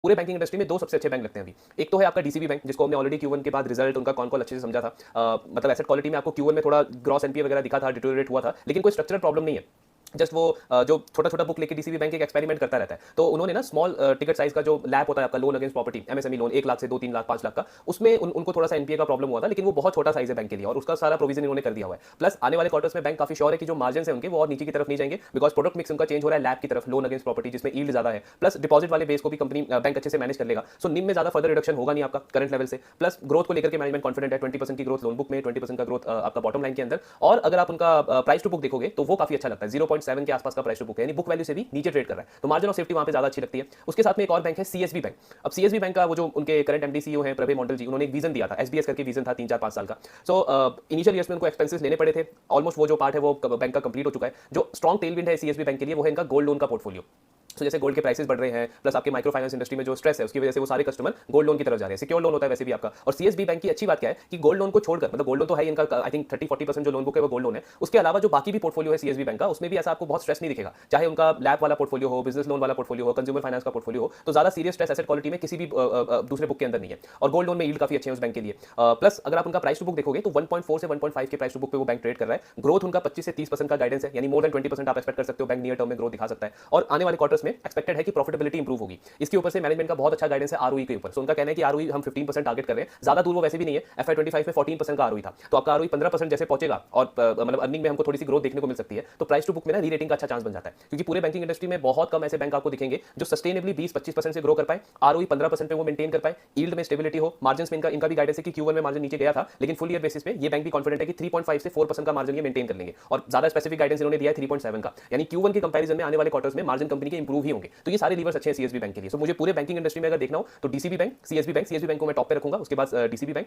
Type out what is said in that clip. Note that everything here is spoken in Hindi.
पूरे बैंकिंग इंडस्ट्री में दो सबसे अच्छे बैंक लगते हैं अभी। एक तो है आपका डीसीबी बैंक, जिसको हमने ऑलरेडी क्यू1 के बाद रिजल्ट उनका कौन कॉल अच्छे से समझा था। मतलब एसेट क्वालिटी में आपको क्यू1 में थोड़ा ग्रॉस एनपीए वगैरह दिखा था, डिटोरिएट हुआ था, लेकिन कोई स्ट्रक्चरल प्रॉब्लम नहीं है। जस्ट वो जो छोटा छोटा बुक लेके डीसीबी बैंक एक एक्सपेरिमेंट करता रहता है, तो उन्होंने ना स्मॉल टिकट साइज का जो लैप होता है आपका loan against property, MSME loan 1 lakh से 2-3 लाख 5 लाख का, उसमें उनको थोड़ा सा एनपीए का प्रॉब्लम हुआ था, लेकिन वो बहुत छोटा साइज है बैंक के लिए और उसका सारा प्रोविजन इन्होंने कर दिया हुआ है। प्लस आने वाले क्वार्टर्स में बैंक काफी श्योर है कि जो मार्जिन है उनके वो और नीचे की तरफ नहीं जाएंगे, बिकॉज प्रोडक्ट मिक्स उनका चेंज हो रहा है लैप की तरफ, लोन अगेंस्ट प्रॉपर्टी जिसमें यील्ड ज्यादा है, प्लस डिपॉजिट वाले बेस को भी कंपनी बैंक अच्छे से मैनेज कर लेगा। सो निम में ज्यादा फर्दर रिडक्शन होगा नहीं आपका करंट लेवल से। प्लस ग्रोथ को लेकर के मैनेजमेंट कॉन्फिडेंट है, 20% की ग्रोथ लोन बुक में, 20% का ग्रोथ आपका बॉटम लाइन के अंदर। और अगर आप उनका प्राइस टू बुक देखोगे तो वो काफी अच्छा लगता है, 0.7 के आसपास का प्राइस टू बुक है, यानी बुक वैल्यू से भी नीचे ट्रेड कर रहा है, तो मार्जिन ऑफ सेफ्टी वहां पे ज्यादा अच्छी लगती है। उसके साथ में एक और बैंक है सीएसबी बैंक। अब सीएसबी बैंक का वो जो उनके करंट एमडी सीईओ हैं प्रभे मंडल जी, उन्होंने एक विजन दिया था, एसबीएस करके विजन था 3-4-5 साल का। सो इनिशियल ईयर्स में उनको एक्सपेंसेस लेने पड़े थे, ऑलमोस्ट वो जो पार्ट है वो बैंक का कंप्लीट हो चुका है। जो स्ट्रॉन्ग टेलविंड है सीएसबी बैंक के लिए वो है इनका गोल्ड लोन का पोर्टफोलियो। तो जैसे गोल्ड के प्राइसेस बढ़ रहे हैं, प्लस आपके माइक्रो फाइनेंस इंडस्ट्री में जो स्ट्रेस है उसकी वजह से वो सारे कस्टमर गोल्ड लोन की तरफ जा रहे हैं। सिक्योर लोन होता है वैसे भी आपका। और सीएसबी बैंक की अच्छी बात क्या है कि गोल्ड लोन को छोड़कर, मतलब गोल्ड लोन तो है इनका, आई थिंक 30-40% जो लोन बुक है वो गोल्ड लोन है, उसके अलावा जो बाकी भी पोर्टफोलियो है सीएसबी बैंक का, उसमें भी ऐसा आपको बहुत स्ट्रेस नहीं दिखेगा। चाहे उनका लैब वाला पोर्टफोलियो हो, बिजनेस लोन वाला पोर्टफोलियो हो, कंज्यूमर फाइनेंस का पोर्टफोलियो हो, तो ज्यादा सीरियस स्ट्रेस एसेट क्वालिटी में किसी भी दूसरे बुक के अंदर नहीं है। और गोल्ड लोन में यील्ड काफी अच्छे हैं उस बैंक के लिए। प्लस अगर आप उनका प्राइस टू बुक देखोगे तो 1.4 से 1.5 के प्राइस टू बुक पे वो बैंक ट्रेड कर रहा है। ग्रोथ उनका 25 से 30% का गाइडेंस है, यानी मोर देन 20% आप एक्सपेक्ट कर सकते हो बैंक नियर टर्म में ग्रोथ दिखा सकता है। और आने वाले क्वार्टर्स में एक्सपेक्टेड है कि प्रॉफिटेबिलिटी इंप्रूव होगी। इसके ऊपर से मैनेजमेंट का बहुत अच्छा गाइडेंस है आरओई के ऊपर। सो उनका कहना है कि आरओई हम 15% टारगेट कर रहे हैं, ज्यादा दूर वो वैसे भी नहीं है। FY25 में 14% का आरओई था, तो आपका आरओई 15% जैसे पहुंचेगा और मतलब अर्निंग में हमको थोड़ी सी ग्रोथ देखने को मिल सकती है, तो प्राइस टू बुक में ना री रेटिंग का अच्छा चांस बन जाता है। क्योंकि पूरे बैंकिंग इंडस्ट्री में बहुत कम ऐसे बैंक आपको दिखेंगे जो सस्टेनेबली 20-25% से ग्रो कर पाए, आरओई 15% पे वो मेंटेन कर पाए, यील्ड में स्टेबिलिटी हो, मार्जिन में इनका भी गाइडेंस है कि Q1 में मार्जिन नीचे गया था, लेकिन फुल ईयर बेसिस पे ये बैंक भी कॉन्फिडेंट है कि 3.5 से 4% का मार्जिन ये मेंटेन कर लेंगे। और ज्यादा स्पेसिफिक गाइडेंस इन्होंने दिया है 3.7 का, यानी Q1 के कंपैरिजन में आने वाले क्वार्टर्स में मार्जिन कंपनी के इंप्रूव ही होंगे। तो ये सारे लीवर्स अच्छे हैं सीएसबी बैंक के लिए। सो मुझे पूरे बैंकिंग इंडस्ट्री में अगर देखना हो तो डीसीबी बैंक, सीएसबी बैंक को मैं टॉप पे रखूंगा, उसके बाद डीसीबी बैंक।